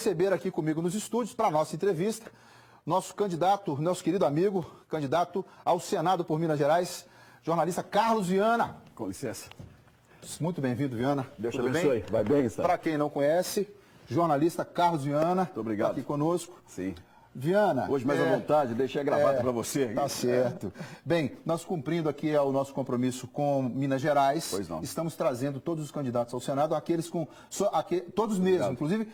receber aqui comigo nos estúdios, para a nossa entrevista, nosso candidato, nosso querido amigo, candidato ao Senado por Minas Gerais, jornalista Carlos Viana. Com licença. Muito bem-vindo, Viana. Deus te abençoe. Vai bem, Sá? Para quem não conhece, jornalista Carlos Viana. Muito obrigado. Tá aqui conosco. Sim. Viana. Hoje mais à vontade, deixei a gravata para você. Tá certo. Bem, nós cumprindo aqui o nosso compromisso com Minas Gerais, pois não. Estamos trazendo todos os candidatos ao Senado, aqueles com... todos mesmo, inclusive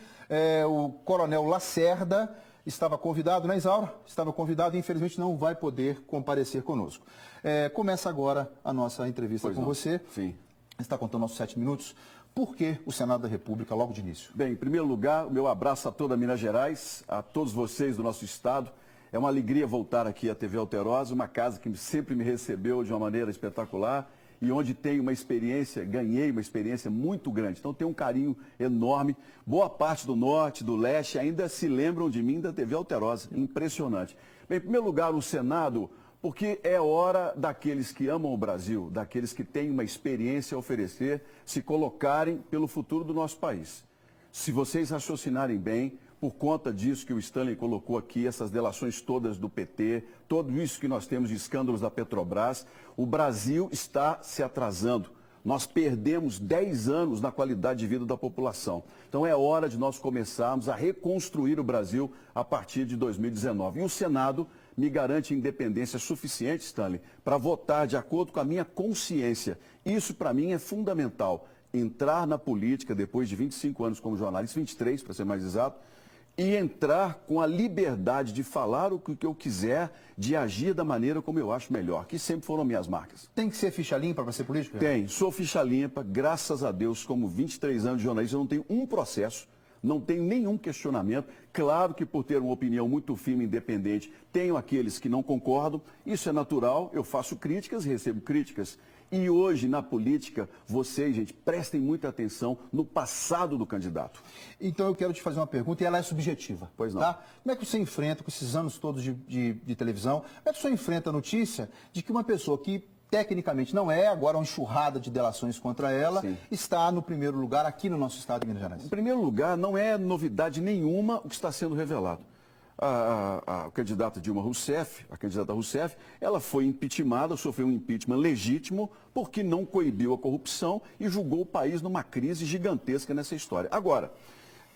o Coronel Lacerda estava convidado, né, Isaura? Estava convidado e infelizmente não vai poder comparecer conosco. Começa agora a nossa entrevista com você. Sim. Está contando nossos 7 minutos. Por que o Senado da República logo de início? Bem, em primeiro lugar, o meu abraço a toda Minas Gerais, a todos vocês do nosso estado. É uma alegria voltar aqui à TV Alterosa, uma casa que sempre me recebeu de uma maneira espetacular e onde tenho uma experiência, ganhei uma experiência muito grande. Então tenho um carinho enorme. Boa parte do norte, do leste ainda se lembram de mim da TV Alterosa. Impressionante. Bem, em primeiro lugar, o Senado, porque é hora daqueles que amam o Brasil, daqueles que têm uma experiência a oferecer, se colocarem pelo futuro do nosso país. Se vocês raciocinarem bem, por conta disso que o Stanley colocou aqui, essas delações todas do PT, tudo isso que nós temos de escândalos da Petrobras, o Brasil está se atrasando. Nós perdemos 10 anos na qualidade de vida da população. Então é hora de nós começarmos a reconstruir o Brasil a partir de 2019. E o Senado me garante independência suficiente, Stanley, para votar de acordo com a minha consciência. Isso, para mim, é fundamental. Entrar na política depois de 25 anos como jornalista, 23 para ser mais exato, e entrar com a liberdade de falar o que eu quiser, de agir da maneira como eu acho melhor, que sempre foram minhas marcas. Tem que ser ficha limpa para ser político? Tem, sou ficha limpa, graças a Deus, como 23 anos de jornalista, eu não tenho um processo. Não tenho nenhum questionamento. Claro que por ter uma opinião muito firme e independente, tenho aqueles que não concordam. Isso é natural, eu faço críticas e recebo críticas. E hoje, na política, vocês, gente, prestem muita atenção no passado do candidato. Então eu quero te fazer uma pergunta e ela é subjetiva. Pois não. Tá? Como é que você enfrenta, com esses anos todos de televisão, como é que você enfrenta a notícia de que uma pessoa que tecnicamente não é, agora uma enxurrada de delações contra ela, Sim, está no primeiro lugar aqui no nosso estado de Minas Gerais? Em primeiro lugar, não é novidade nenhuma o que está sendo revelado. A candidata Dilma Rousseff, a candidata Rousseff, ela foi impeachmentada, sofreu um impeachment legítimo porque não coibiu a corrupção e julgou o país numa crise gigantesca nessa história. Agora,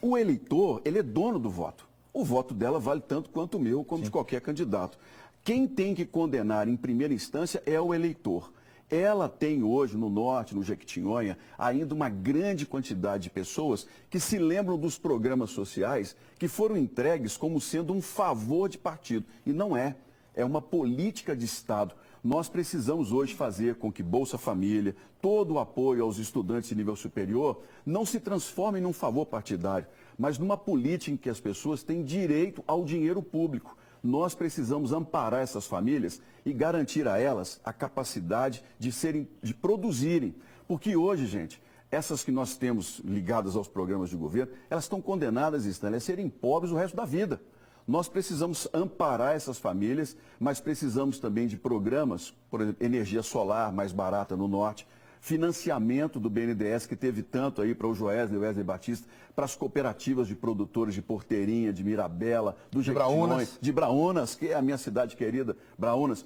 o eleitor, ele é dono do voto. O voto dela vale tanto quanto o meu, como de qualquer candidato. Quem tem que condenar em primeira instância é o eleitor. Ela tem hoje, no norte, no Jequitinhonha, ainda uma grande quantidade de pessoas que se lembram dos programas sociais que foram entregues como sendo um favor de partido. E não é. É uma política de Estado. Nós precisamos hoje fazer com que Bolsa Família, todo o apoio aos estudantes de nível superior, não se transforme num favor partidário, mas numa política em que as pessoas têm direito ao dinheiro público. Nós precisamos amparar essas famílias e garantir a elas a capacidade de produzirem. Porque hoje, gente, essas que nós temos ligadas aos programas de governo, elas estão condenadas, Stanley, a serem pobres o resto da vida. Nós precisamos amparar essas famílias, mas precisamos também de programas, por exemplo, energia solar mais barata no norte, financiamento do BNDES, que teve tanto aí para o Wesley Batista, para as cooperativas de produtores de Porteirinha, de Mirabela, do Jequitinhonha, de Braúnas, que é a minha cidade querida, Braúnas.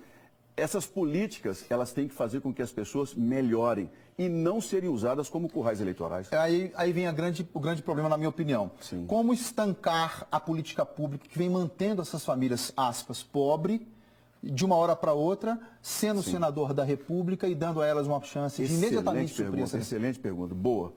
Essas políticas, elas têm que fazer com que as pessoas melhorem e não serem usadas como currais eleitorais. Aí vem o grande problema, na minha opinião. Sim. Como estancar a política pública que vem mantendo essas famílias, aspas, pobres, de uma hora para outra, sendo senador da República e dando a elas uma chance de imediatamente suprir essa... Excelente pergunta, boa.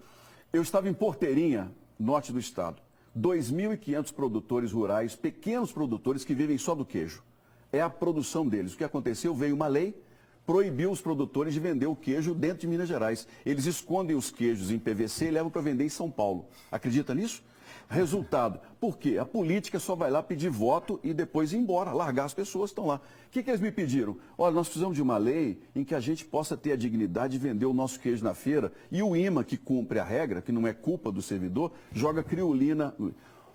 Eu estava em Porteirinha, norte do estado, 2.500 produtores rurais, pequenos produtores que vivem só do queijo. É a produção deles. O que aconteceu? Veio uma lei, proibiu os produtores de vender o queijo dentro de Minas Gerais. Eles escondem os queijos em PVC e levam para vender em São Paulo. Acredita nisso? Resultado, por quê? A política só vai lá pedir voto e depois ir embora, largar as pessoas que estão lá. O que eles me pediram? Olha, nós precisamos de uma lei em que a gente possa ter a dignidade de vender o nosso queijo na feira e o IMA, que cumpre a regra, que não é culpa do servidor, joga criolina.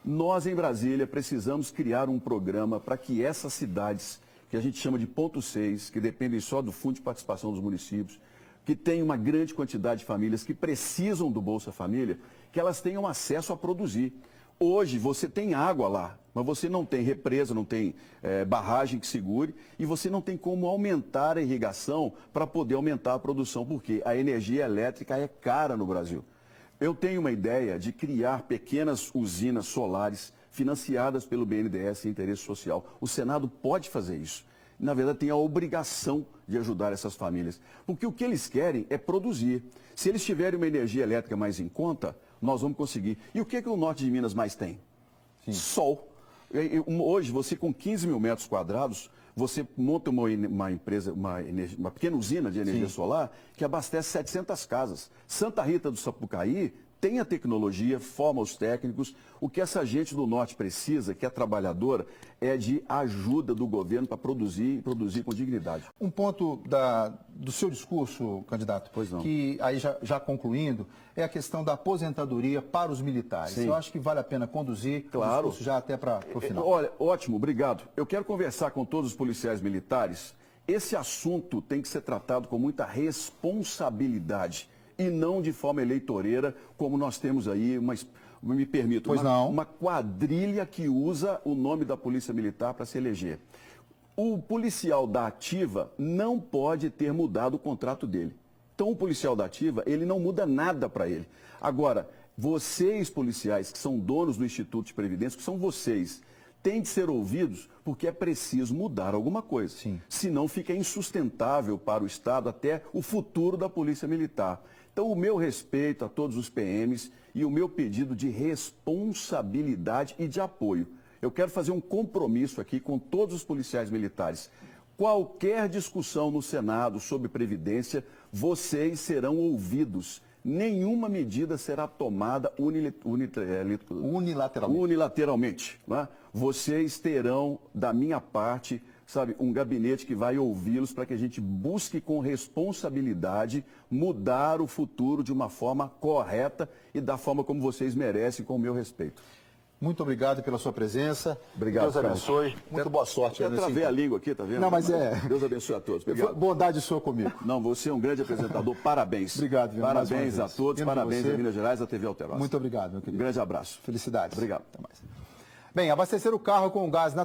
Nós, em Brasília, precisamos criar um programa para que essas cidades, que a gente chama de ponto 6, que dependem só do Fundo de Participação dos Municípios, que tem uma grande quantidade de famílias que precisam do Bolsa Família, que elas tenham acesso a produzir. Hoje você tem água lá, mas você não tem represa, não tem barragem que segure e você não tem como aumentar a irrigação para poder aumentar a produção, porque a energia elétrica é cara no Brasil. Eu tenho uma ideia de criar pequenas usinas solares financiadas pelo BNDES em interesse social. O Senado pode fazer isso. Na verdade, tem a obrigação de ajudar essas famílias, porque o que eles querem é produzir. Se eles tiverem uma energia elétrica mais em conta, nós vamos conseguir. E o que o norte de Minas mais tem? Sim. Sol. Hoje, você com 15 mil metros quadrados, você monta uma empresa, uma pequena usina de energia solar que abastece 700 casas. Santa Rita do Sapucaí tem a tecnologia, forma os técnicos. O que essa gente do norte precisa, que é trabalhadora, é de ajuda do governo para produzir e produzir com dignidade. Um ponto do seu discurso, candidato, pois não, que aí já concluindo, é a questão da aposentadoria para os militares. Sim. Eu acho que vale a pena conduzir o discurso já até para o final. Olha, ótimo, obrigado. Eu quero conversar com todos os policiais militares. Esse assunto tem que ser tratado com muita responsabilidade e não de forma eleitoreira, como nós temos aí, me permito, uma quadrilha que usa o nome da Polícia Militar para se eleger. O policial da ativa não pode ter mudado o contrato dele. Então, o policial da ativa, ele não muda nada para ele. Agora, vocês, policiais, que são donos do Instituto de Previdência, que são vocês, têm de ser ouvidos porque é preciso mudar alguma coisa. Sim. Senão fica insustentável para o Estado até o futuro da Polícia Militar. Então, o meu respeito a todos os PMs e o meu pedido de responsabilidade e de apoio. Eu quero fazer um compromisso aqui com todos os policiais militares. Qualquer discussão no Senado sobre Previdência, vocês serão ouvidos. Nenhuma medida será tomada unilateralmente. Né? Vocês terão, da minha parte, um gabinete que vai ouvi-los para que a gente busque com responsabilidade mudar o futuro de uma forma correta e da forma como vocês merecem, com o meu respeito. Muito obrigado pela sua presença. Obrigado, Deus abençoe. Muito boa sorte. Eu travei a língua aqui, tá vendo? Não, mas Deus abençoe a todos. Obrigado. Bondade sua comigo. Não, você é um grande apresentador. Parabéns. Obrigado, viu? Parabéns a todos. Parabéns a Minas Gerais, a TV Alterosa. Muito obrigado, meu querido. Um grande abraço. Felicidades. Obrigado. Até mais. Bem, abastecer o carro com gás natural